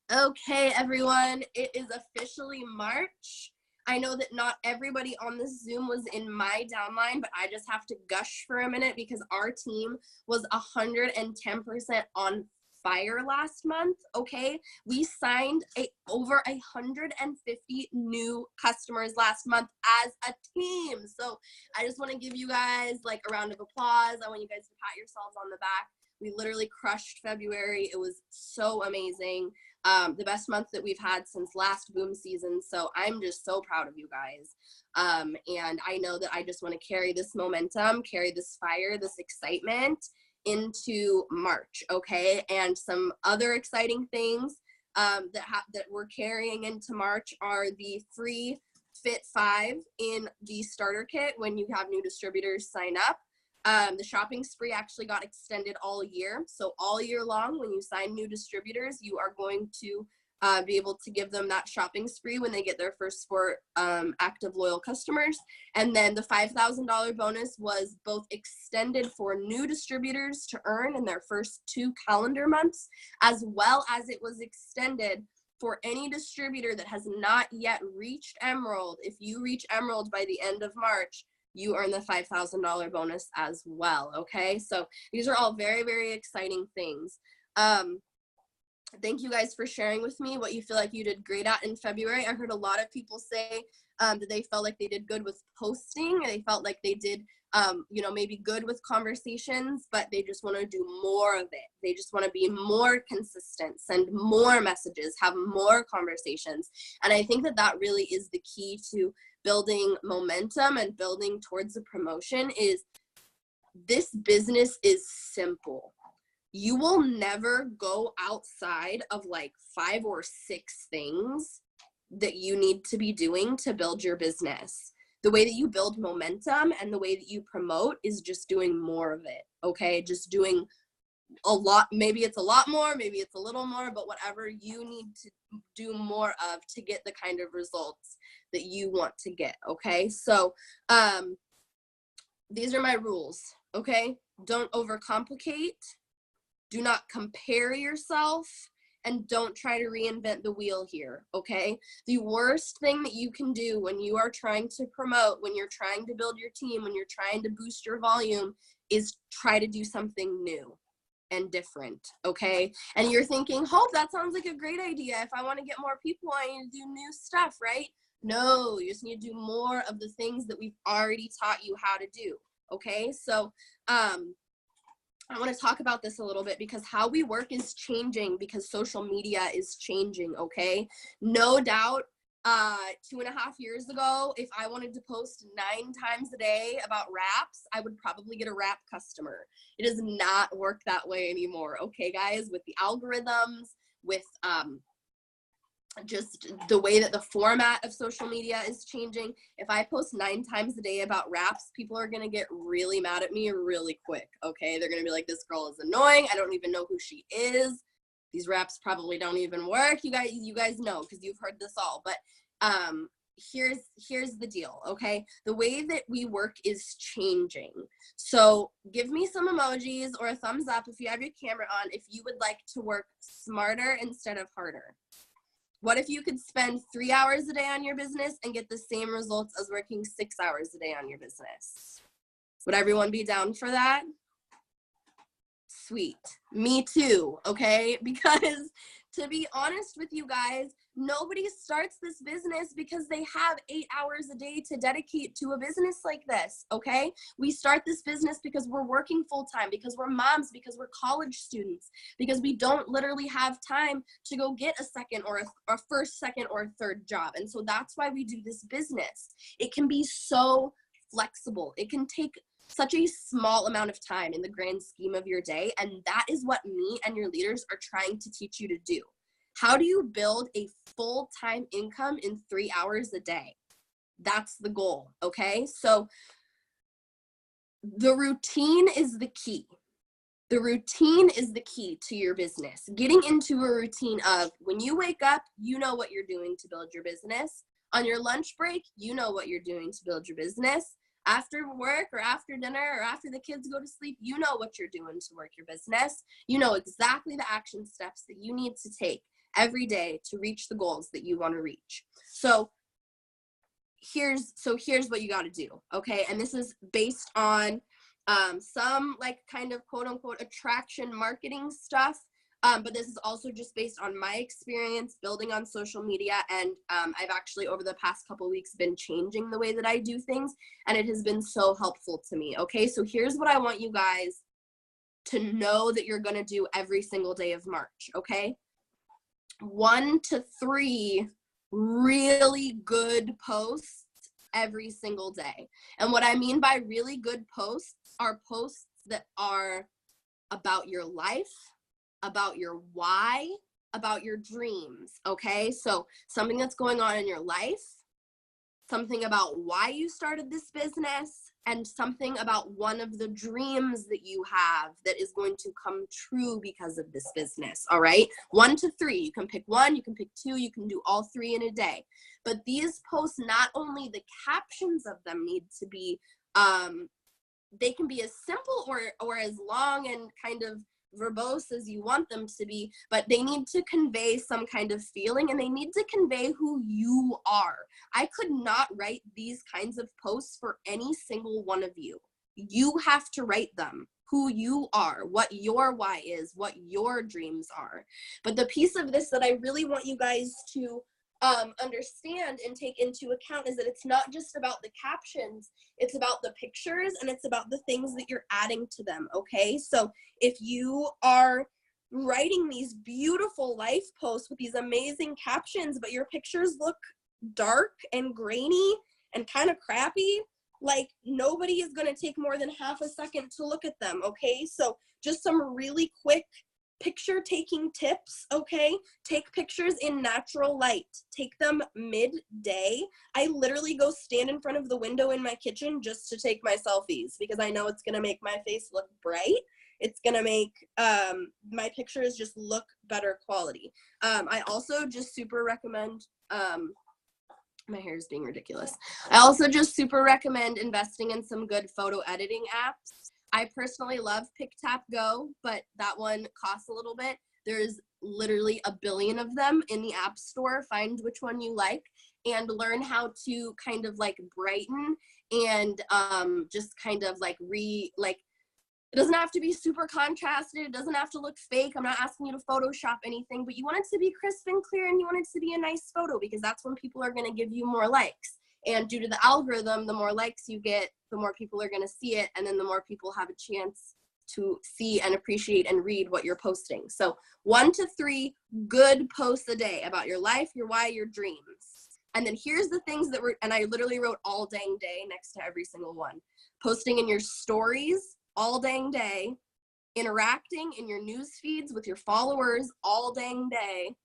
Okay, everyone, it is officially March. I know that not everybody on this Zoom was in my downline, but I just have to gush for a minute because our team was 110% on fire last month, okay? We signed over 150 new customers last month as a team. So I just want to give you guys like a round of applause. I want you guys to pat yourselves on the back. We literally crushed February. It was so amazing. The best month that we've had since last boom season. So I'm just so proud of you guys. And I know that I just want to carry this momentum, carry this fire, this excitement into March, okay? And some other exciting things that we're carrying into March are the free Fit 5 in the starter kit when you have new distributors sign up. The shopping spree actually got extended all year. So all year long, when you sign new distributors, you are going to be able to give them that shopping spree when they get their first 4 active loyal customers. And then the $5,000 bonus was both extended for new distributors to earn in their first 2 calendar months, as well as it was extended for any distributor that has not yet reached Emerald. If you reach Emerald by the end of March, you earn the $5,000 bonus as well, okay? So these are all very, very exciting things. Thank you guys for sharing with me what you feel like you did great at in February. I heard a lot of people say that they felt like they did good with posting, and they felt like they did, maybe good with conversations, but they just want to do more of it. They just want to be more consistent, send more messages, have more conversations. And I think that that really is the key to building momentum and building towards a promotion. Is this business is simple. You will never go outside of like 5 or 6 things that you need to be doing to build your business. The way that you build momentum and the way that you promote is just doing more of it, okay? Just doing a lot. Maybe it's a lot more, maybe it's a little more, but whatever you need to do more of to get the kind of results that you want to get, okay? So these are my rules, okay? Don't overcomplicate. Do not compare yourself, and don't try to reinvent the wheel here, okay? The worst thing that you can do when you are trying to promote, when you're trying to build your team, when you're trying to boost your volume, is try to do something new and different, okay? And you're thinking, Hope, that sounds like a great idea. If I want to get more people, I need to do new stuff, right? No, you just need to do more of the things that we've already taught you how to do, okay? So, I want to talk about this a little bit because how we work is changing because social media is changing, okay? No doubt, 2.5 years ago, if I wanted to post 9 times a day about wraps, I would probably get a wrap customer. It does not work that way anymore, okay, guys? With the algorithms, with just the way that the format of social media is changing. If I post 9 times a day about wraps, people are gonna get really mad at me really quick, okay? They're gonna be like, this girl is annoying. I don't even know who she is. These wraps probably don't even work. You guys know because you've heard this all. But here's the deal, okay? The way that we work is changing. So give me some emojis or a thumbs up if you have your camera on if you would like to work smarter instead of harder. What if you could spend 3 hours a day on your business and get the same results as working 6 hours a day on your business? Would everyone be down for that? Sweet. Me too, okay? Because to be honest with you guys, nobody starts this business because they have 8 hours a day to dedicate to a business like this, okay? We start this business because we're working full-time, because we're moms, because we're college students, because we don't literally have time to go get a second or a first, second, or third job. And so that's why we do this business. It can be so flexible. It can take such a small amount of time in the grand scheme of your day. And that is what me and your leaders are trying to teach you to do. How do you build a full-time income in 3 hours a day? That's the goal, okay? So the routine is the key. The routine is the key to your business. Getting into a routine of when you wake up, you know what you're doing to build your business. On your lunch break, you know what you're doing to build your business. After work or after dinner or after the kids go to sleep, you know what you're doing to work your business. You know exactly the action steps that you need to take every day to reach the goals that you want to reach. So here's what you got to do, okay? And this is based on some like kind of quote unquote attraction marketing stuff, but this is also just based on my experience building on social media, and I've actually over the past couple weeks been changing the way that I do things, and it has been so helpful to me, okay? So here's what I want you guys to know that you're gonna do every single day of March, okay? 1 to 3 really good posts every single day. And what I mean by really good posts are posts that are about your life, about your why, about your dreams, okay? So something that's going on in your life, something about why you started this business, and something about one of the dreams that you have that is going to come true because of this business, all right? 1 to 3, you can pick 1, you can pick 2, you can do all 3 in a day. But these posts, not only the captions of them need to be, they can be as simple or as long and kind of verbose as you want them to be, but they need to convey some kind of feeling, and they need to convey who you are. I could not write these kinds of posts for any single one of you. You have to write them, who you are, what your why is, what your dreams are. But the piece of this that I really want you guys to understand and take into account is that it's not just about the captions, it's about the pictures, and it's about the things that you're adding to them, okay? So if you are writing these beautiful life posts with these amazing captions, but your pictures look dark and grainy and kind of crappy, like nobody is going to take more than half a second to look at them, okay? So just some really quick picture taking tips, okay? Take pictures in natural light. Take them midday. I literally go stand in front of the window in my kitchen just to take my selfies because I know it's gonna make my face look bright. It's gonna make my pictures just look better quality. I also just super recommend, my hair is being ridiculous. I also just super recommend investing in some good photo editing apps. I personally love PicTapGo, but that one costs a little bit. There's literally a billion of them in the App Store. Find which one you like and learn how to kind of like brighten and just kind of like it doesn't have to be super contrasted. It doesn't have to look fake. I'm not asking you to Photoshop anything, but you want it to be crisp and clear, and you want it to be a nice photo because that's when people are going to give you more likes. And due to the algorithm, the more likes you get, the more people are going to see it, and then the more people have a chance to see and appreciate and read what you're posting. So 1 to 3 good posts a day about your life, your why, your dreams. And then here's the things that and I literally wrote all dang day next to every single one. Posting in your stories all dang day, interacting in your news feeds with your followers all dang day,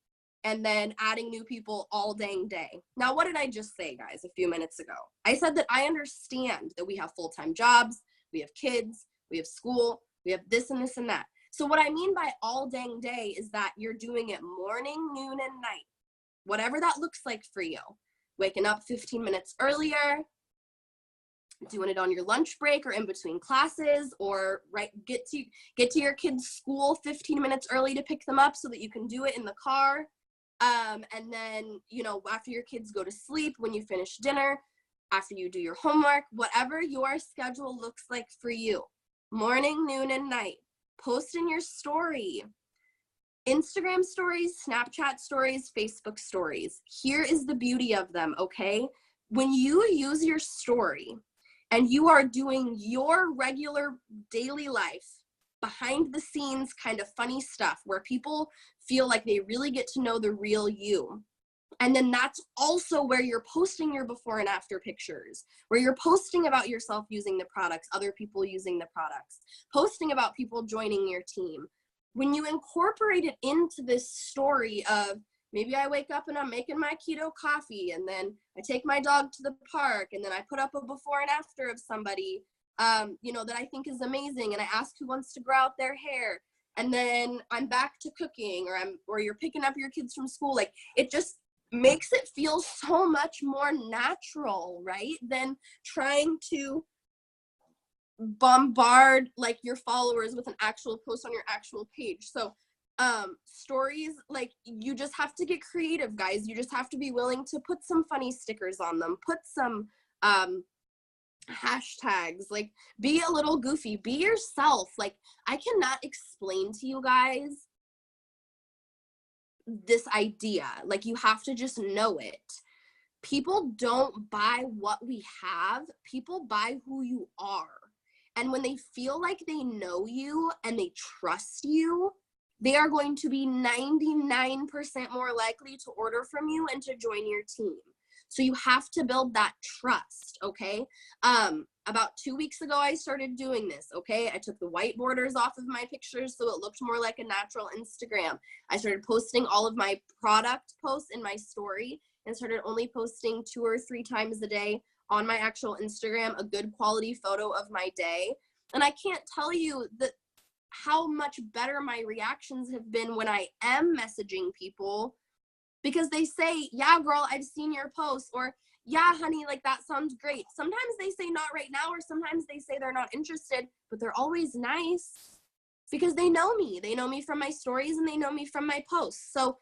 and then adding new people all dang day. Now, what did I just say, guys, a few minutes ago? I said that I understand that we have full-time jobs, we have kids, we have school, we have this and this and that. So what I mean by all dang day is that you're doing it morning, noon, and night, whatever that looks like for you. Waking up 15 minutes earlier, doing it on your lunch break or in between classes, or get to your kids' school 15 minutes early to pick them up so that you can do it in the car. And then, you know, after your kids go to sleep, when you finish dinner, after you do your homework, whatever your schedule looks like for you, morning, noon, and night, post in your story, Instagram stories, Snapchat stories, Facebook stories. Here is the beauty of them, okay? When you use your story and you are doing your regular daily life, behind the scenes kind of funny stuff where people feel like they really get to know the real you. And then that's also where you're posting your before and after pictures, where you're posting about yourself using the products, other people using the products, posting about people joining your team. When you incorporate it into this story of maybe I wake up and I'm making my keto coffee, and then I take my dog to the park, and then I put up a before and after of somebody you know, that I think is amazing, and I ask who wants to grow out their hair, and then I'm back to cooking, or you're picking up your kids from school. Like, it just makes it feel so much more natural, right, than trying to bombard like your followers with an actual post on your actual page. So Stories, like, you just have to get creative, guys. You just have to be willing to put some funny stickers on them, put some hashtags, like, be a little goofy, be yourself. Like, I cannot explain to you guys this idea. Like, you have to just know it. People don't buy what we have, people buy who you are. And when they feel like they know you and they trust you, they are going to be 99% more likely to order from you and to join your team. So you have to build that trust, okay? About 2 weeks ago, I started doing this, okay? I took the white borders off of my pictures so it looked more like a natural Instagram. I started posting all of my product posts in my story and started only posting 2 or 3 times a day on my actual Instagram, a good quality photo of my day. And I can't tell you that how much better my reactions have been when I am messaging people, because they say, yeah, girl, I've seen your post, or yeah, honey, like, that sounds great. Sometimes they say not right now, or sometimes they say they're not interested, but they're always nice because they know me. They know me from my stories and they know me from my posts. So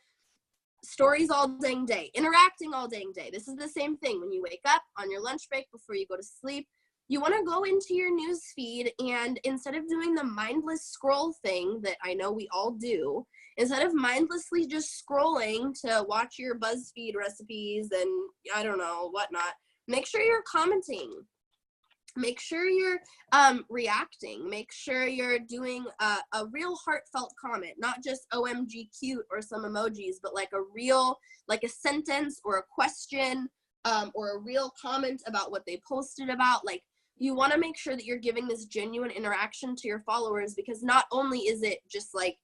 stories all dang day, interacting all dang day. This is the same thing when you wake up, on your lunch break, before you go to sleep. You want to go into your news feed, and instead of doing the mindless scroll thing that I know we all do, instead of mindlessly just scrolling to watch your BuzzFeed recipes and I don't know, whatnot, make sure you're commenting. Make sure you're reacting. Make sure you're doing a real heartfelt comment, not just OMG cute or some emojis, but like a real, like a sentence or a question, or a real comment about what they posted about. Like, you want to make sure that you're giving this genuine interaction to your followers, because not only is it just like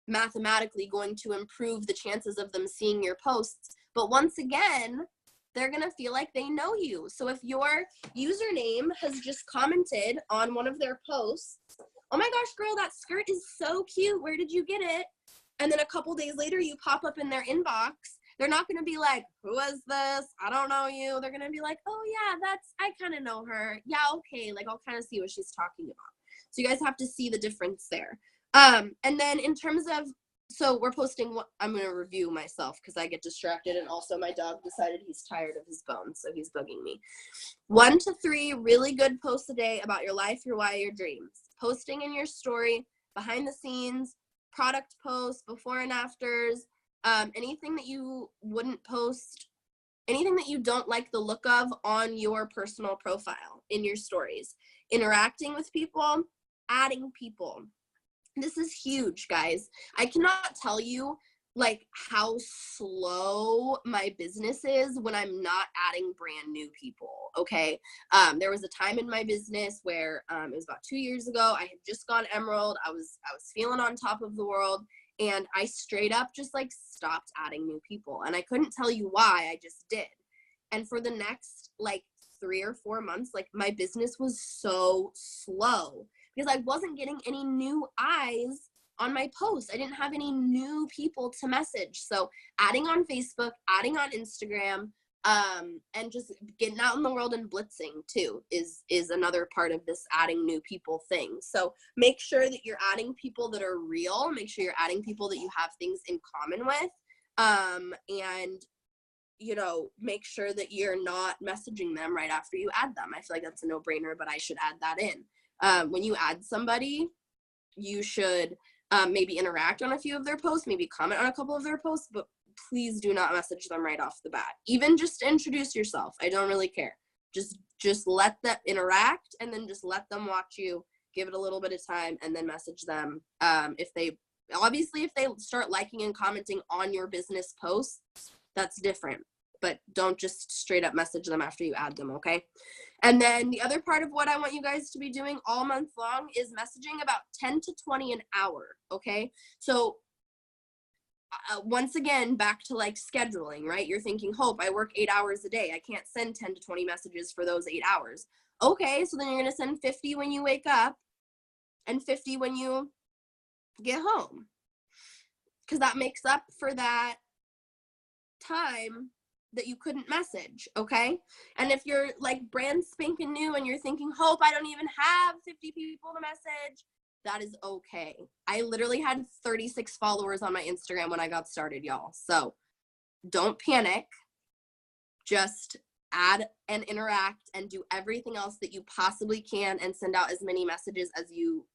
mathematically going to improve the chances of them seeing your posts, but once again, they're going to feel like they know you. So if your username has just commented on one of their posts, oh my gosh, girl, that skirt is so cute, where did you get it? And then a couple days later, you pop up in their inbox, they're not going to be like, who is this? I don't know you. They're going to be like, oh yeah, I kind of know her. Yeah, okay, like, I'll kind of see what she's talking about. So you guys have to see the difference there. And then in terms of, so we're posting, I'm going to review myself because I get distracted, and also my dog decided he's tired of his bones, so he's bugging me. 1 to 3 really good posts a day about your life, your why, your dreams. Posting in your story, behind the scenes, product posts, before and afters, anything that you wouldn't post, anything that you don't like the look of on your personal profile in your stories. Interacting with people, adding people. This is huge, guys. I cannot tell you like how slow my business is when I'm not adding brand new people, okay? There was a time in my business where it was about 2 years ago. I had just gone Emerald. I was feeling on top of the world, and I straight up just like stopped adding new people, and I couldn't tell you why. I just did. And for the next like 3 or 4 months, like, my business was so slow because I wasn't getting any new eyes on my posts. I didn't have any new people to message. So adding on Facebook, adding on Instagram, and just getting out in the world and blitzing too is another part of this adding new people thing. So make sure that you're adding people that are real. Make sure you're adding people that you have things in common with. And you know, make sure that you're not messaging them right after you add them. I feel like that's a no-brainer, but I should add that in. When you add somebody, you should maybe interact on a few of their posts, maybe comment on a couple of their posts, but please do not message them right off the bat. Even just introduce yourself. I don't really care. Just let them interact, and then just let them watch you. Give it a little bit of time, and then message them. If they start liking and commenting on your business posts, that's different, but don't just straight up message them after you add them, okay? And then the other part of what I want you guys to be doing all month long is messaging about 10 to 20 an hour, okay? So once again, back to like scheduling, right? You're thinking, Hope, I work 8 hours a day. I can't send 10 to 20 messages for those 8 hours. Okay, so then you're gonna send 50 when you wake up and 50 when you get home, because that makes up for that time that you couldn't message, okay? And if you're like brand spanking new and you're thinking, Hope, I don't even have 50 people to message, That is okay. I literally had 36 followers on my Instagram when I got started, y'all. So don't panic. Just add and interact and do everything else that you possibly can and send out as many messages as you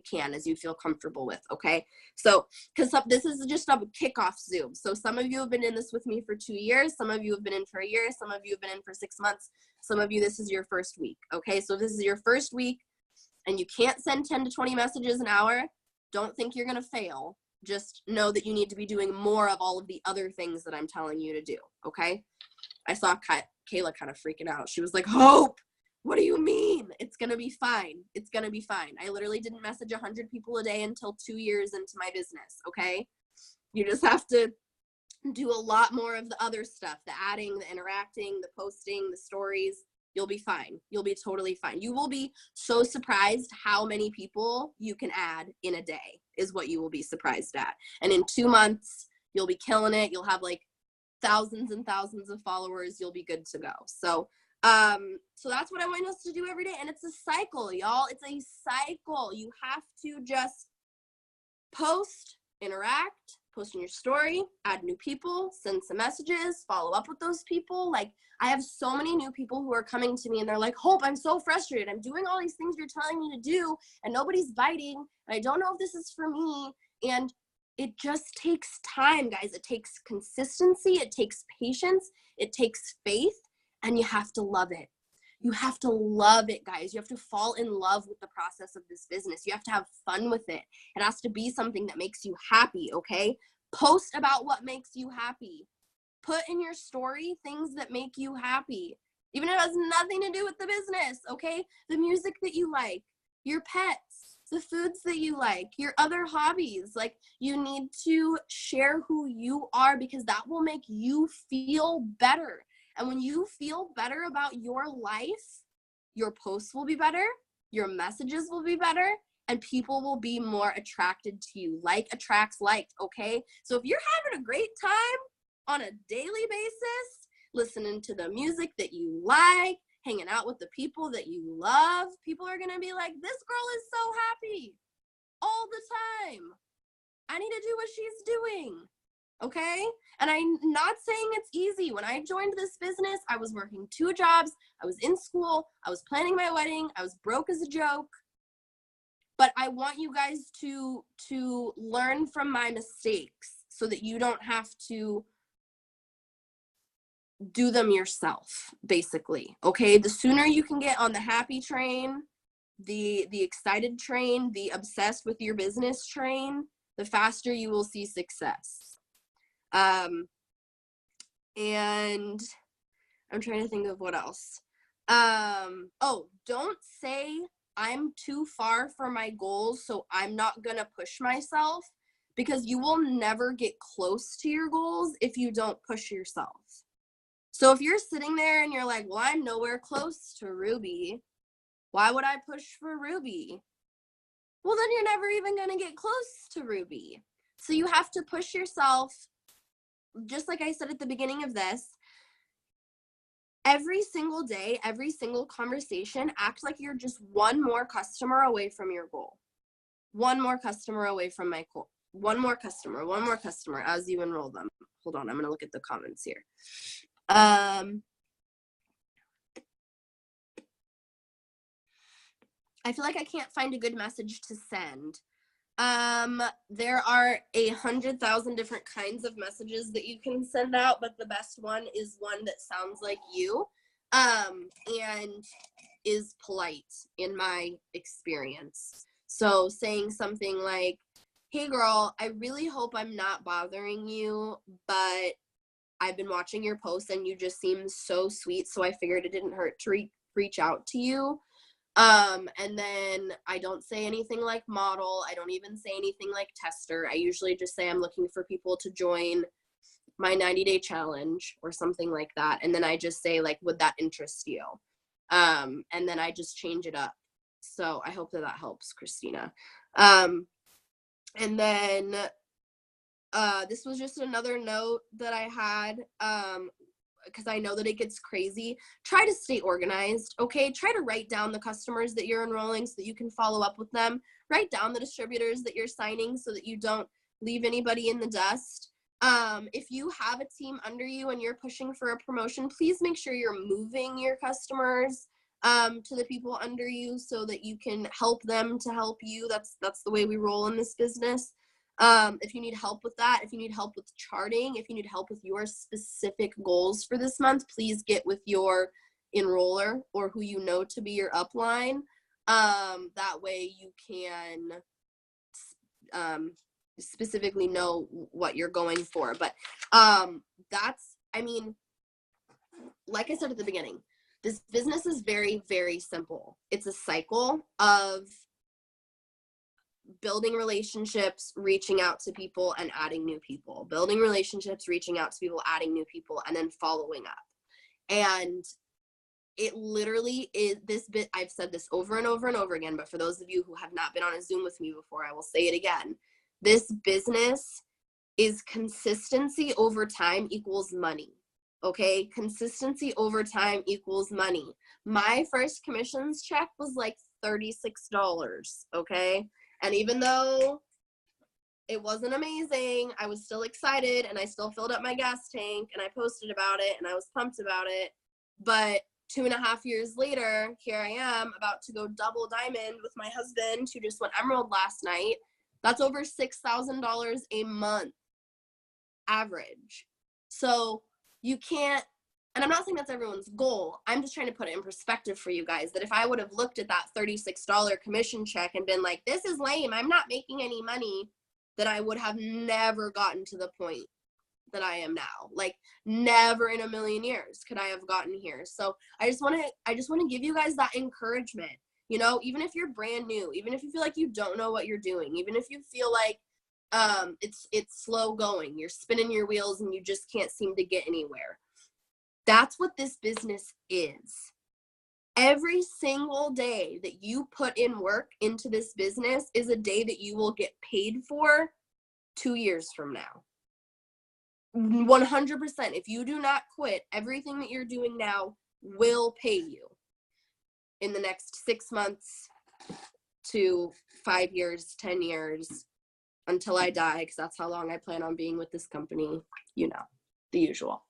can, as you feel comfortable with, okay? So, because this is just a kickoff Zoom. So some of you have been in this with me for 2 years. Some of you have been in for a year. Some of you have been in for 6 months. Some of you, this is your first week, okay? So if this is your first week and you can't send 10 to 20 messages an hour, don't think you're gonna fail. Just know that you need to be doing more of all of the other things that I'm telling you to do, okay? I saw Kayla kind of freaking out. She was like, Hope, what do you mean? It's going to be fine. It's going to be fine. I literally didn't message 100 people a day until 2 years into my business, okay? You just have to do a lot more of the other stuff, the adding, the interacting, the posting, the stories. You'll be fine. You'll be totally fine. You will be so surprised how many people you can add in a day is what you will be surprised at. And in 2 months, you'll be killing it. You'll have like thousands and thousands of followers. You'll be good to go. So that's what I want us to do every day. And it's a cycle, y'all. It's a cycle. You have to just post, interact, post in your story, add new people, send some messages, follow up with those people. Like, I have so many new people who are coming to me and they're like, Hope, I'm so frustrated. I'm doing all these things you're telling me to do and nobody's biting. And I don't know if this is for me. And it just takes time, guys. It takes consistency. It takes patience. It takes faith. And you have to love it. You have to love it, guys. You have to fall in love with the process of this business. You have to have fun with it. It has to be something that makes you happy, okay? Post about what makes you happy. Put in your story things that make you happy. Even if it has nothing to do with the business, okay? The music that you like, your pets, the foods that you like, your other hobbies. Like, you need to share who you are because that will make you feel better. And when you feel better about your life, your posts will be better, your messages will be better, and people will be more attracted to you. Like attracts like, okay? So if you're having a great time on a daily basis, listening to the music that you like, hanging out with the people that you love, people are going to be like, this girl is so happy all the time. I need to do what she's doing. Okay? And I'm not saying it's easy. When I joined this business, I was working 2 jobs. I was in school. I was planning my wedding. I was broke as a joke. But I want you guys to learn from my mistakes so that you don't have to do them yourself, basically. Okay? The sooner you can get on the happy train, the excited train, the obsessed with your business train, the faster you will see success. And I'm trying to think of what else. Don't say I'm too far for my goals, so I'm not gonna push myself, because you will never get close to your goals if you don't push yourself. So if you're sitting there and you're like, well, I'm nowhere close to Ruby, why would I push for Ruby? Well, then you're never even gonna get close to Ruby. So you have to push yourself. Just like I said at the beginning of this, every single day, every single conversation, act like you're just one more customer away from your goal. One more customer away from my goal. One more customer as you enroll them. Hold on, I'm going to look at the comments here. I feel like I can't find a good message to send. There are 100,000 different kinds of messages that you can send out, but the best one is one that sounds like you, and is polite in my experience. So saying something like, hey girl, I really hope I'm not bothering you, but I've been watching your posts and you just seem so sweet, so I figured it didn't hurt to reach out to you. And then I don't say anything like model. I don't even say anything like tester. I usually just say I'm looking for people to join my 90-day challenge or something like that. And then I just say, like, would that interest you? And then I just change it up. So I hope that helps, Christina. And then this was just another note that I had, because I know that it gets crazy. Try to stay organized, okay? Try to write down the customers that you're enrolling so that you can follow up with them. write down the distributors that you're signing so that you don't leave anybody in the dust. If you have a team under you and you're pushing for a promotion, please make sure you're moving your customers to the people under you so that you can help them to help you. That's the way we roll in this business. If you need help with that, if you need help with charting, if you need help with your specific goals for this month, please get with your enroller or who you know to be your upline. That way you can specifically know what you're going for. But that's, I mean, like I said at the beginning, this business is very, very simple. It's a cycle of building relationships, reaching out to people, and adding new people. Building relationships, reaching out to people, adding new people, and then following up. And it literally is this bit. I've said this over and over and over again, but for those of you who have not been on a Zoom with me before, I will say it again. This business is consistency over time equals money. Okay, consistency over time equals money. My first commissions check was like $36, okay? And even though it wasn't amazing, I was still excited and I still filled up my gas tank and I posted about it and I was pumped about it. But 2.5 years later, here I am about to go double diamond with my husband who just went emerald last night. That's over $6,000 a month average. So you can't, and I'm not saying that's everyone's goal. I'm just trying to put it in perspective for you guys that if I would have looked at that $36 commission check and been like, this is lame, I'm not making any money, then I would have never gotten to the point that I am now. Like, never in a million years could I have gotten here. So I just want to give you guys that encouragement. You know, even if you're brand new, even if you feel like you don't know what you're doing, even if you feel like it's slow going, you're spinning your wheels and you just can't seem to get anywhere. That's what this business is. Every single day that you put in work into this business is a day that you will get paid for 2 years from now. 100%. If you do not quit, everything that you're doing now will pay you in the next 6 months to 5 years, 10 years, until I die, because that's how long I plan on being with this company. You know, the usual.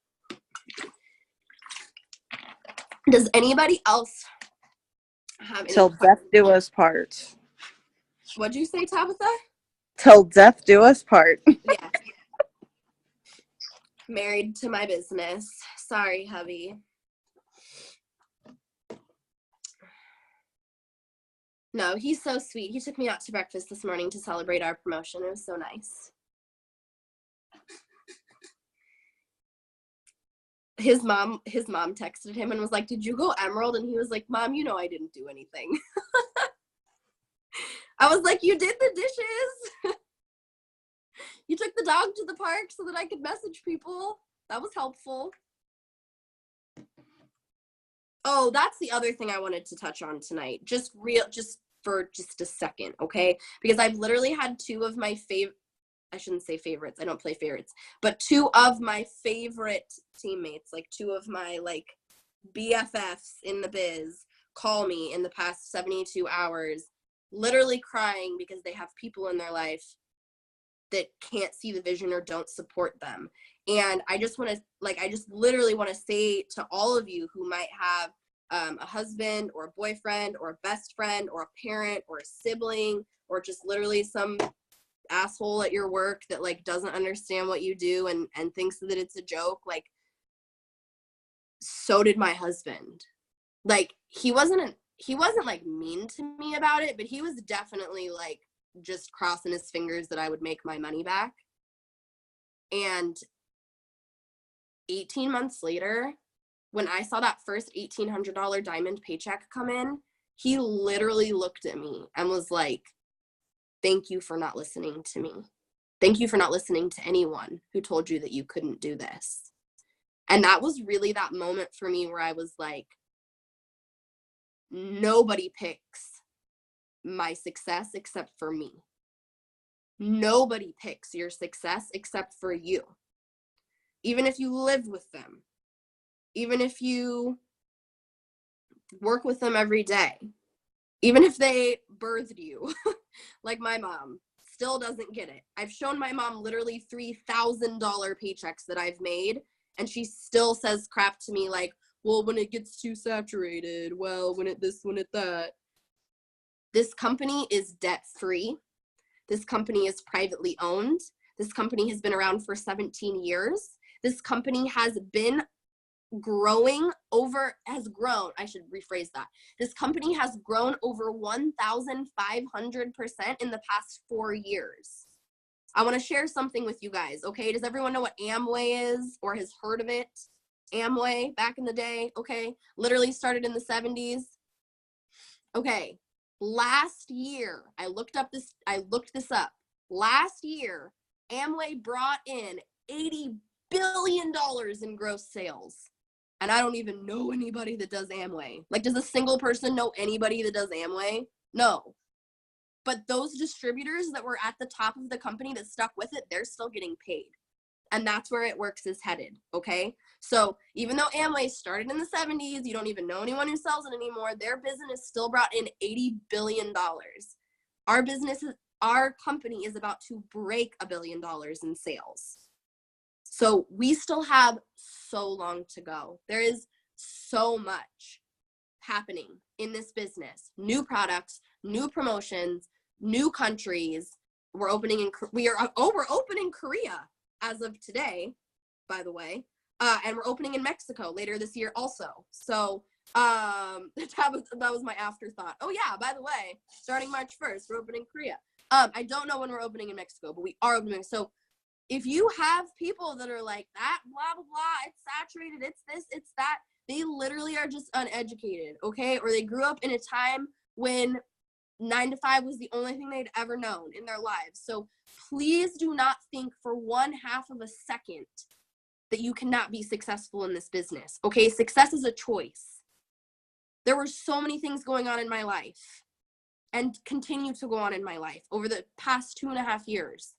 Does anybody else have any Till death do us part. What'd you say, Tabitha? Till death do us part. Yeah. Married to my business. Sorry, hubby. No, he's so sweet. He took me out to breakfast this morning to celebrate our promotion. It was so nice. His mom texted him and was like, did you go emerald? And he was like, Mom, you know I didn't do anything. I was like, you did the dishes. You took the dog to the park so that I could message people. That was helpful. Oh, that's the other thing I wanted to touch on tonight. Just for a second, okay? Because I've literally had two of my I shouldn't say favorites. I don't play favorites. But two of my favorite teammates, like two of my like BFFs in the biz, call me in the past 72 hours, literally crying because they have people in their life that can't see the vision or don't support them. And I just literally want to say to all of you who might have a husband or a boyfriend or a best friend or a parent or a sibling or just literally some asshole at your work that like doesn't understand what you do and thinks that it's a joke, like, so did my husband. Like, he wasn't like mean to me about it, but he was definitely like just crossing his fingers that I would make my money back. And 18 months later, when I saw that first $1,800 diamond paycheck come in, he literally looked at me and was like, thank you for not listening to me. Thank you for not listening to anyone who told you that you couldn't do this. And that was really that moment for me where I was like, nobody picks my success except for me. Nobody picks your success except for you. Even if you live with them, even if you work with them every day, even if they birthed you, Like my mom still doesn't get it. I've shown my mom literally $3,000 paychecks that I've made, and she still says crap to me like, well, when it gets too saturated, well, when it this, when it that. This company is debt-free. This company is privately owned. This company has been around for 17 years. This company has been I should rephrase that. This company has grown over 1,500% in the past 4 years. I want to share something with you guys, okay? Does everyone know what Amway is or has heard of it? Amway, back in the day, okay? Literally started in the 70s. Okay, last year, I looked this up. Last year, Amway brought in $80 billion in gross sales. And I don't even know anybody that does Amway. Like, does a single person know anybody that does Amway? No. But those distributors that were at the top of the company that stuck with it, they're still getting paid. And that's where It Works is headed, okay? So even though Amway started in the 70s, you don't even know anyone who sells it anymore, their business still brought in $80 billion. Our company is about to break $1 billion in sales. So we still have so long to go. There is so much happening in this business. New products, new promotions, new countries. We're opening Korea as of today, by the way. And we're opening in Mexico later this year also. So that was my afterthought. Oh yeah, by the way, starting March 1st, we're opening Korea. I don't know when we're opening in Mexico, but we are opening. So if you have people that are like that, blah, blah, blah, it's saturated, it's this, it's that, they literally are just uneducated, okay? Or they grew up in a time when 9 to 5 was the only thing they'd ever known in their lives. So please do not think for 1/2 of a second that you cannot be successful in this business, okay? Success is a choice. There were so many things going on in my life and continue to go on in my life over the past 2.5 years.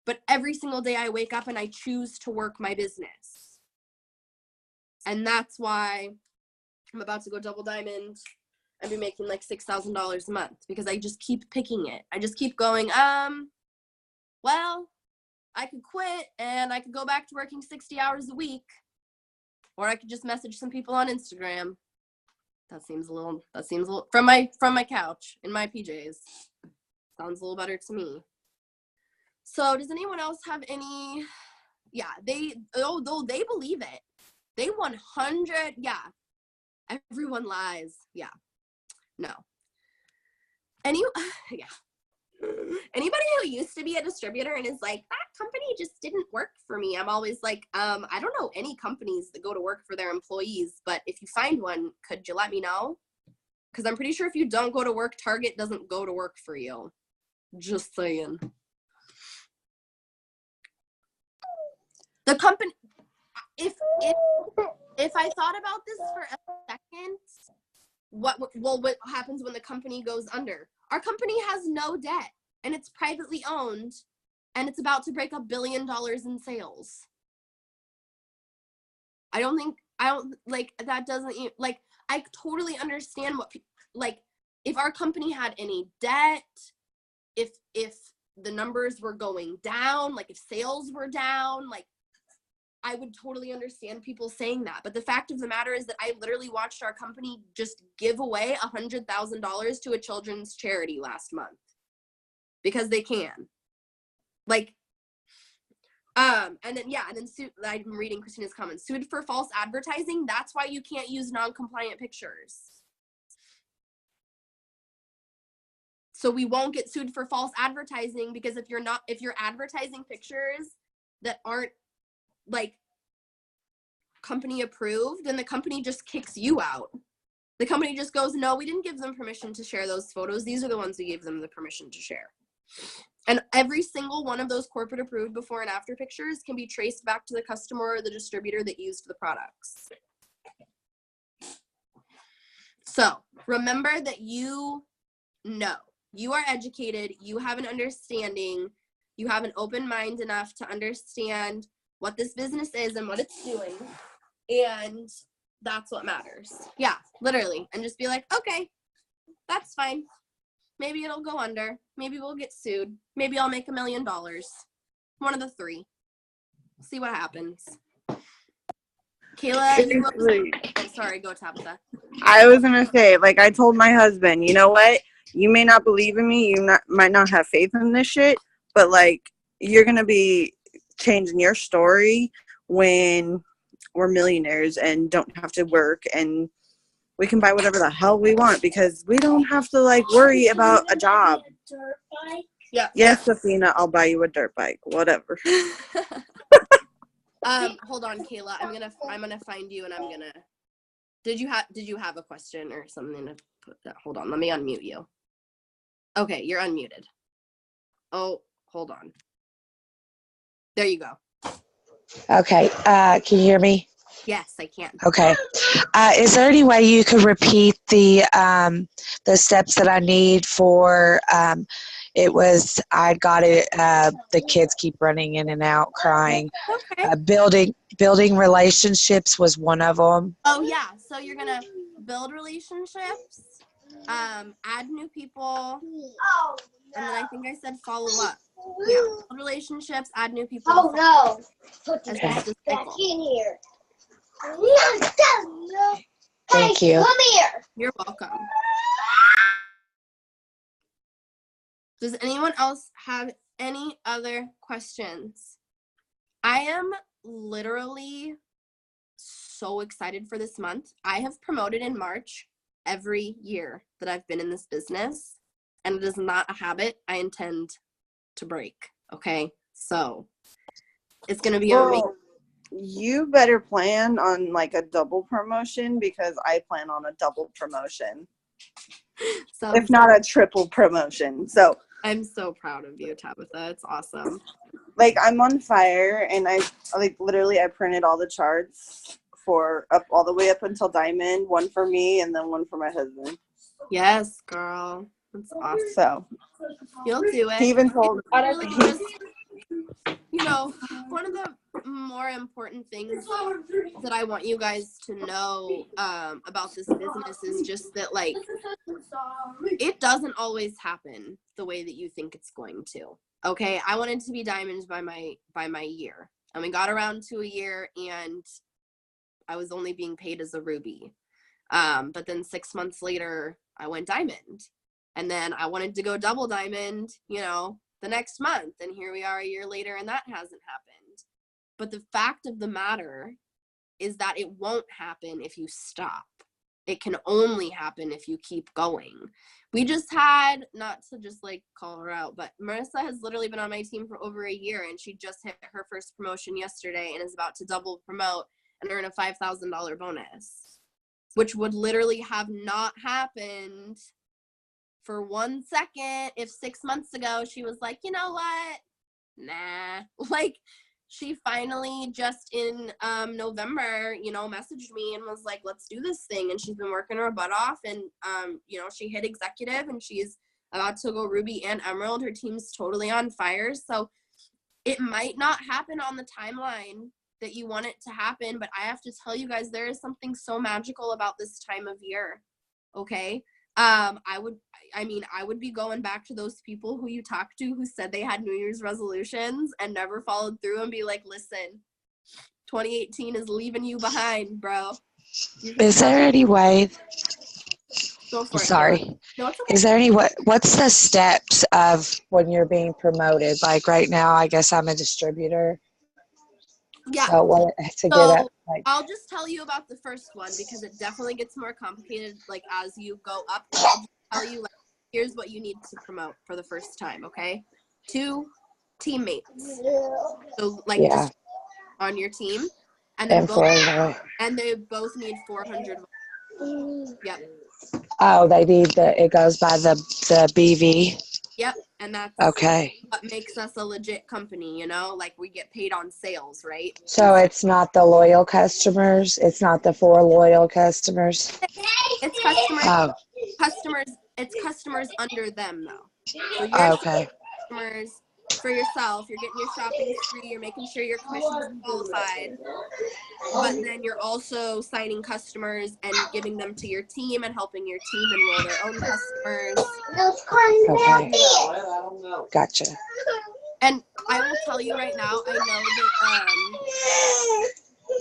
But every single day I wake up and I choose to work my business. And that's why I'm about to go double diamond and be making like $6,000 a month, because I just keep picking it. I just keep going, well, I could quit and I could go back to working 60 hours a week, or I could just message some people on Instagram. That seems a little from my couch in my PJs. Sounds a little better to me. So does anyone else have any? Yeah, they believe it. They 100, yeah. Everyone lies. Yeah. No. Yeah. Anybody who used to be a distributor and is like, that company just didn't work for me, I'm always like, I don't know any companies that go to work for their employees, but if you find one, could you let me know? Because I'm pretty sure if you don't go to work, Target doesn't go to work for you. Just saying. The company, if I thought about this for a second, what happens when the company goes under? Our company has no debt, and it's privately owned, and it's about to break $1 billion in sales. I totally understand if our company had any debt, if the numbers were going down, like if sales were down, like I would totally understand people saying that. But the fact of the matter is that I literally watched our company just give away $100,000 to a children's charity last month because they can. And then I'm reading Christina's comments. Sued for false advertising. That's why you can't use non-compliant pictures. So we won't get sued for false advertising, because if you're advertising pictures that aren't like company approved, then the company just kicks you out. The company just goes, no, we didn't give them permission to share those photos. These are the ones we gave them the permission to share. And every single one of those corporate approved before and after pictures can be traced back to the customer or the distributor that used the products. So remember that you are educated, you have an understanding, you have an open mind enough to understand what this business is and what it's doing. And that's what matters. Yeah, literally. And just be like, okay, that's fine. Maybe it'll go under. Maybe we'll get sued. Maybe I'll make $1 million. One of the three. See what happens. Kayla, sorry, go Tabitha. I was going to say, like, I told my husband, you know what? You may not believe in me. Might not have faith in this shit. But, like, you're going to be changing your story when we're millionaires and don't have to work and we can buy whatever the hell we want because we don't have to, like, worry about a job. Yeah. Yes, Athena, I'll buy you a dirt bike. Whatever. Hold on, Kayla. I'm gonna find you and I'm gonna. Did you have a question or something to put that? Hold on, let me unmute you. Okay, you're unmuted. Oh, hold on. There you go. Okay. Can you hear me? Yes, I can. Okay. Is there any way you could repeat the steps that I need for? I got it. The kids keep running in and out, crying. Okay. Building relationships was one of them. Oh yeah. So you're gonna build relationships, add new people, and then I think I said follow up. Yeah. Build relationships, add new people. Oh no! Put the Okay. back in here. Thank you. Come here. You're welcome. Does anyone else have any other questions? I am literally so excited for this month. I have promoted in March every year that I've been in this business, and it is not a habit I intend to break. Okay, so it's gonna be amazing. You better plan on, like, a double promotion because I plan on a double promotion. So if not a triple promotion. So I'm so proud of you, Tabitha. It's awesome. Like, I'm on fire, and I printed all the charts for all the way up until Diamond, one for me and then one for my husband. Yes, girl. That's awesome. So you'll do it. He even told one of the more important things that I want you guys to know about this business is just that, like, it doesn't always happen the way that you think it's going to. Okay, I wanted to be diamonds by my year, and we got around to a year, and I was only being paid as a ruby. But then 6 months later, I went diamond, and then I wanted to go double diamond, the next month, and here we are a year later, and that hasn't happened. But the fact of the matter is that it won't happen if you stop. It can only happen if you keep going. We just had, not to just like call her out, but Marissa has literally been on my team for over a year, and she just hit her first promotion yesterday and is about to double promote and earn a $5,000 bonus, which would literally have not happened for 1 second if 6 months ago she was like, you know what? Nah. Like, she finally just in November, messaged me and was like, let's do this thing. And she's been working her butt off, and, she hit executive, and she's about to go Ruby and Emerald. Her team's totally on fire. So it might not happen on the timeline that you want it to happen, but I have to tell you guys, there is something so magical about this time of year. Okay. I would be going back to those people who you talked to who said they had New Year's resolutions and never followed through, and be like, listen, 2018 is leaving you behind, bro. Is there any way? Go for it. Sorry. No, it's okay. Is there any what's the steps of when you're being promoted? Like right now, I guess I'm a distributor. Yeah. So what to get So up? Like, I'll just tell you about the first one because it definitely gets more complicated. Like as you go up, I'll just tell you, like, here's what you need to promote for the first time. Okay, 2 teammates. So like just on your team, and then they both need 400. Yep. Oh, they need it goes by the BV. Yep, and that's okay. what makes us a legit company, like we get paid on sales, right? So it's not the loyal customers. It's not the 4 loyal customers. It's customers. Oh. It's customers under them though. So you're okay. Customers for yourself. You're getting your shopping spree. You're making sure your commission is qualified. but then you're also signing customers and giving them to your team and helping your team enroll their own customers. Okay. Gotcha. And I will tell you right now,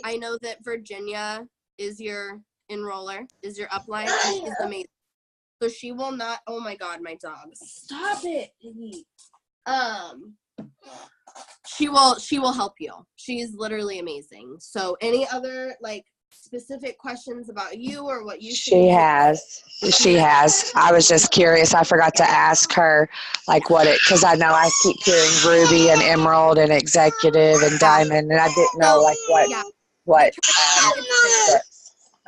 I know that Virginia is your enroller, is your upline, and she's amazing. So she will not. Oh my God, my dog! Stop it, Iggy. She will help you. She's literally amazing. So any other like specific questions about you or what you She has. I was just curious. I forgot to ask her like because I know I keep hearing Ruby and Emerald and Executive and Diamond, and I didn't know like what.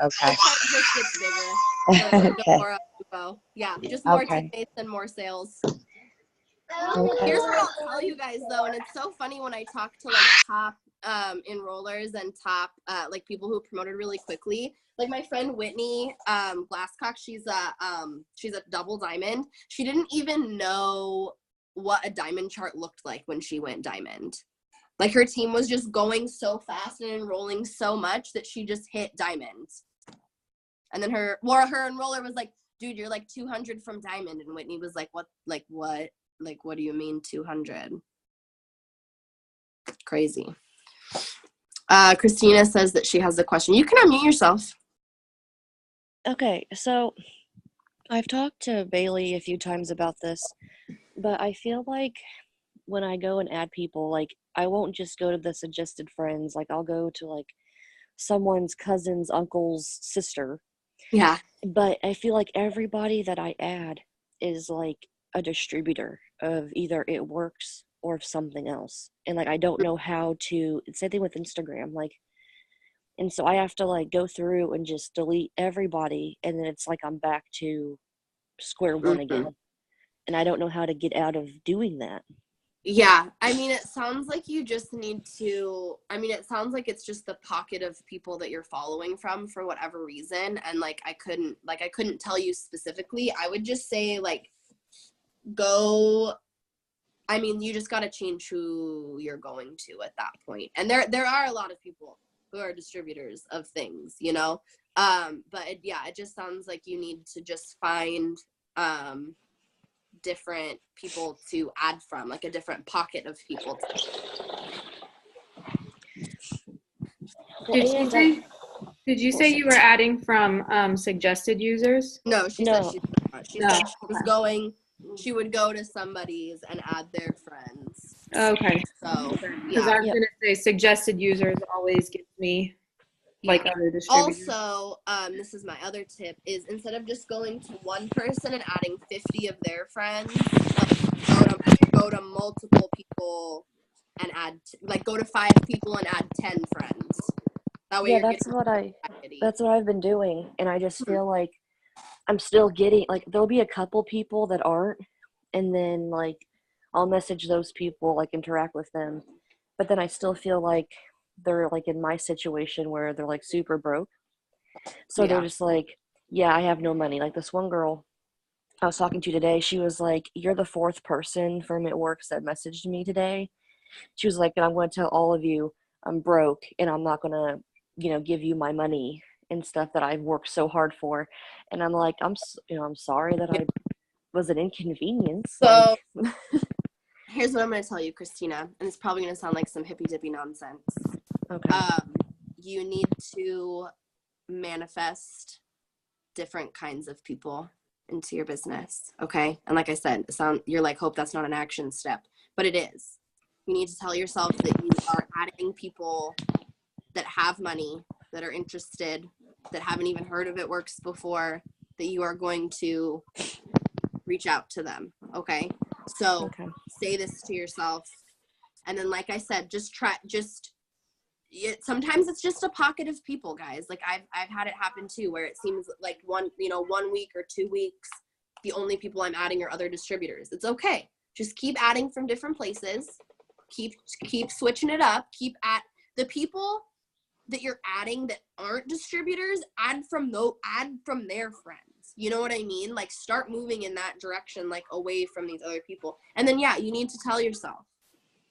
Okay. The chart just gets bigger. Okay. More info. Yeah, just more Okay. teammates and more sales. Okay. Here's what I'll tell you guys though, and it's so funny when I talk to like top enrollers and top like people who promoted really quickly. Like my friend Whitney Glasscock, she's a double diamond. She didn't even know what a diamond chart looked like when she went diamond. Like her team was just going so fast and enrolling so much that she just hit diamond. And then her enroller was like, dude, you're like 200 from diamond. And Whitney was like, what? Like, what do you mean 200? Crazy. Christina says that she has a question. You can unmute yourself. Okay, so I've talked to Bailey a few times about this, but I feel like when I go and add people, like I won't just go to the suggested friends. Like I'll go to like someone's cousin's uncle's sister. Yeah. But I feel like everybody that I add is like a distributor of either It Works or something else. And like I don't know how to, same thing with Instagram, like, and so I have to like go through and just delete everybody, and then it's like I'm back to square one again. And I don't know how to get out of doing that. Yeah, I mean, it sounds like you just need to, it sounds like it's just the pocket of people that you're following from for whatever reason. And like, I couldn't tell you specifically. I would just say like, you just got to change who you're going to at that point. And there are a lot of people who are distributors of things, you know? But it just sounds like you need to just find, different people to add from, like a different pocket of people. Did you say you were adding from suggested users? No, she said said she would go to somebody's and add their friends. Okay. So because I was gonna say suggested users always gives me like other distributors. Also, this is my other tip, is instead of just going to one person and adding 50 of their friends, like go to multiple people and add, go to 5 people and add 10 friends. That way that's what I've been doing, and I just feel like I'm still getting, like, there'll be a couple people that aren't, and then like I'll message those people, like interact with them, but then I still feel like they're like in my situation where they're like super broke. So they're just like, I have no money. Like this one girl I was talking to today, she was like, you're the 4th person from It Works that messaged me today. She was like, and I'm going to tell all of you I'm broke and I'm not going to, give you my money and stuff that I've worked so hard for. And I'm like, I'm sorry that I was an inconvenience. So here's what I'm going to tell you, Christina, and it's probably going to sound like some hippy dippy nonsense. Okay. You need to manifest different kinds of people into your business, okay? And like I said, you're like, Hope, that's not an action step, but it is. You need to tell yourself that you are adding people that have money, that are interested, that haven't even heard of It Works before, that you are going to reach out to them, okay? So say this to yourself, and then like I said, sometimes it's just a pocket of people, guys. Like I've had it happen too, where it seems like 1 week or 2 weeks, the only people I'm adding are other distributors. It's okay. Just keep adding from different places. Keep switching it up. Keep at the people that you're adding that aren't distributors, add from their friends. You know what I mean? Like start moving in that direction, like away from these other people. And then you need to tell yourself,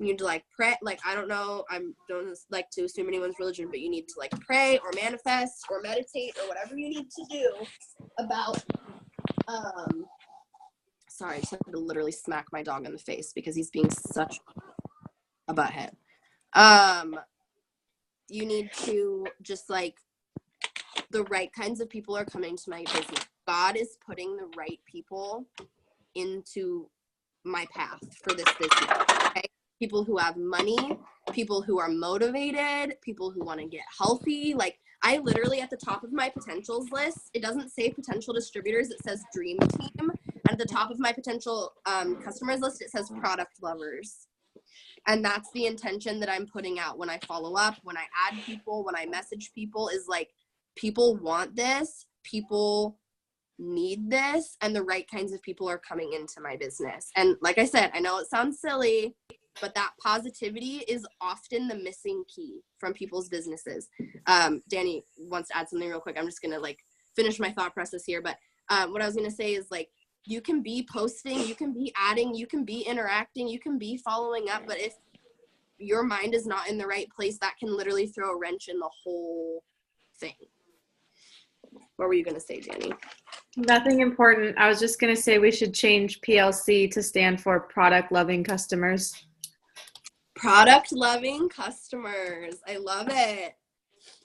You need to like pray. Like, I don't know, I don't like to assume anyone's religion, but you need to like pray or manifest or meditate or whatever you need to do about, sorry, I just had to literally smack my dog in the face because he's being such a butthead. You need to just like, the right kinds of people are coming to my business. God is putting the right people into my path for this business, okay? People who have money, people who are motivated, people who want to get healthy. Like, I literally, at the top of my potentials list, it doesn't say potential distributors, it says dream team. At the top of my potential customers list, it says product lovers. And that's the intention that I'm putting out when I follow up, when I add people, when I message people, is like, people want this, people need this, and the right kinds of people are coming into my business. And like I said, I know it sounds silly, but that positivity is often the missing key from people's businesses. Danny wants to add something real quick. I'm just gonna like finish my thought process here, but what I was gonna say is, like, you can be posting, you can be adding, you can be interacting, you can be following up, but if your mind is not in the right place, that can literally throw a wrench in the whole thing. What were you gonna say, Danny? Nothing important. I was just going to say we should change PLC to stand for product loving customers. Product loving customers. I love it.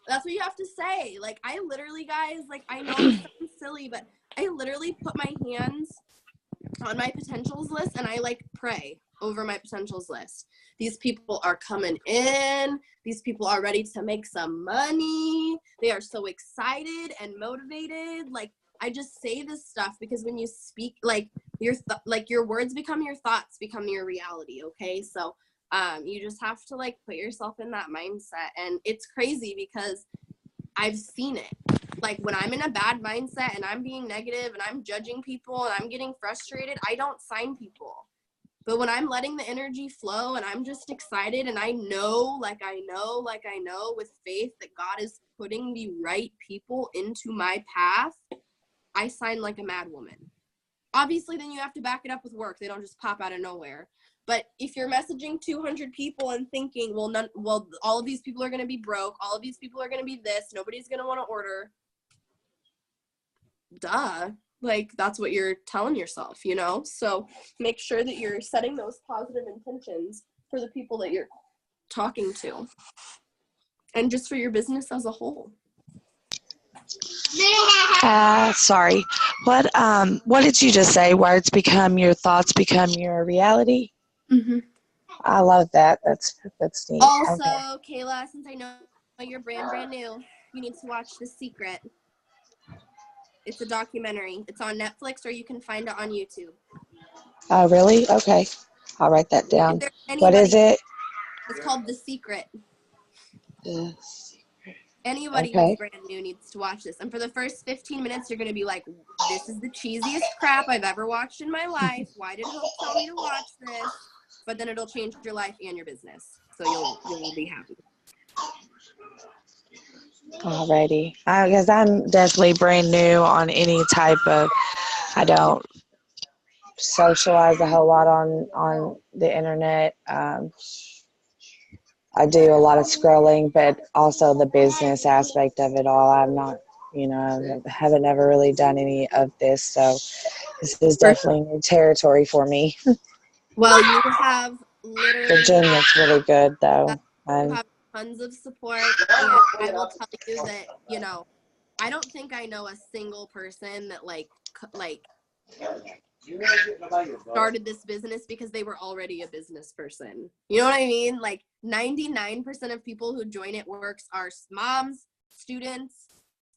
That's what you have to say. Like, I literally, guys, like, I know it sounds silly, but I literally put my hands on my potentials list and I like pray over my potentials list. These people are coming in. These people are ready to make some money. They are so excited and motivated. Like, I just say this stuff because when you speak, like, your words become your thoughts, become your reality. Okay. So, you just have to like put yourself in that mindset. And it's crazy because I've seen it. Like, when I'm in a bad mindset and I'm being negative and I'm judging people and I'm getting frustrated, I don't sign people. But when I'm letting the energy flow and I'm just excited and I know with faith that God is putting the right people into my path, I sign like a mad woman. Obviously, then you have to back it up with work. They don't just pop out of nowhere. But if you're messaging 200 people and thinking, well, all of these people are going to be broke, all of these people are going to be this, nobody's going to want to order. Duh. Like, that's what you're telling yourself, you know? So make sure that you're setting those positive intentions for the people that you're talking to and just for your business as a whole. Sorry. What did you just say? Words become your thoughts, become your reality? Mm-hmm. I love that. That's neat. Also, okay. Kayla, since I know you're brand new, you need to watch The Secret. It's a documentary. It's on Netflix, or you can find it on YouTube. Oh, really? Okay. I'll write that down. What is it? It's called The Secret. Yes. Anybody who's brand new needs to watch this. And for the first 15 minutes, you're going to be like, this is the cheesiest crap I've ever watched in my life. Why did Hope tell me to watch this? But then it'll change your life and your business. So you'll be happy. Alrighty. Because I'm definitely brand new on any type of, I don't socialize a whole lot on the internet. I do a lot of scrolling, but also the business aspect of it all. I'm not, I haven't ever really done any of this. So this is definitely new territory for me. Well, you have literally. Virginia's really good, though. You have tons of support, and I will tell you that, I don't think I know a single person that like started this business because they were already a business person. You know what I mean? Like 99% of people who join It Works are moms, students,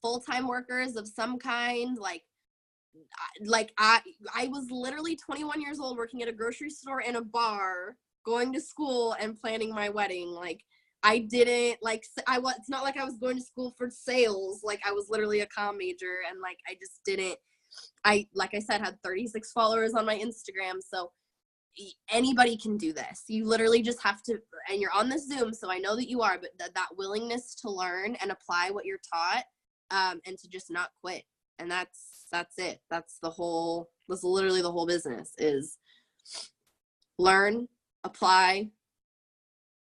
full-time workers of some kind. Like I was literally 21 years old working at a grocery store and a bar, going to school and planning my wedding. Like, I didn't it's not like I was going to school for sales. Like, I was literally a comm major, and like I just didn't. Like I said, had 36 followers on my Instagram. So anybody can do this. You literally just have to, and you're on this Zoom, so I know that you are, but that willingness to learn and apply what you're taught, and to just not quit. And that's it. That's literally the whole business is learn, apply,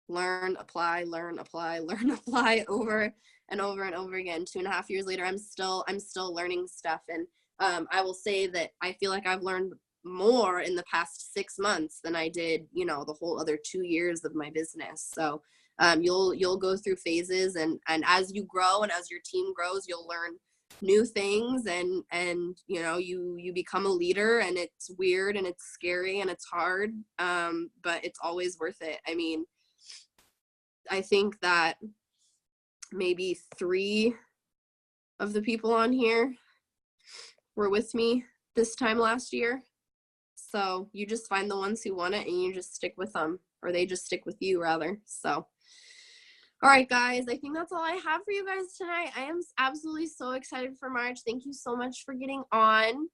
learn, apply, learn, apply, learn, apply over and over and over again. 2.5 years later, I'm still learning stuff. And I will say that I feel like I've learned more in the past 6 months than I did, you know, the whole other 2 years of my business. So you'll go through phases, and as you grow and as your team grows, you'll learn new things, and you know, you become a leader, and it's weird and it's scary and it's hard, but it's always worth it. I mean, I think that maybe 3 of the people on here were with me this time last year. So you just find the ones who want it and you just stick with them, or they just stick with you rather. So, all right, guys, I think that's all I have for you guys tonight. I am absolutely so excited for March. Thank you so much for getting on.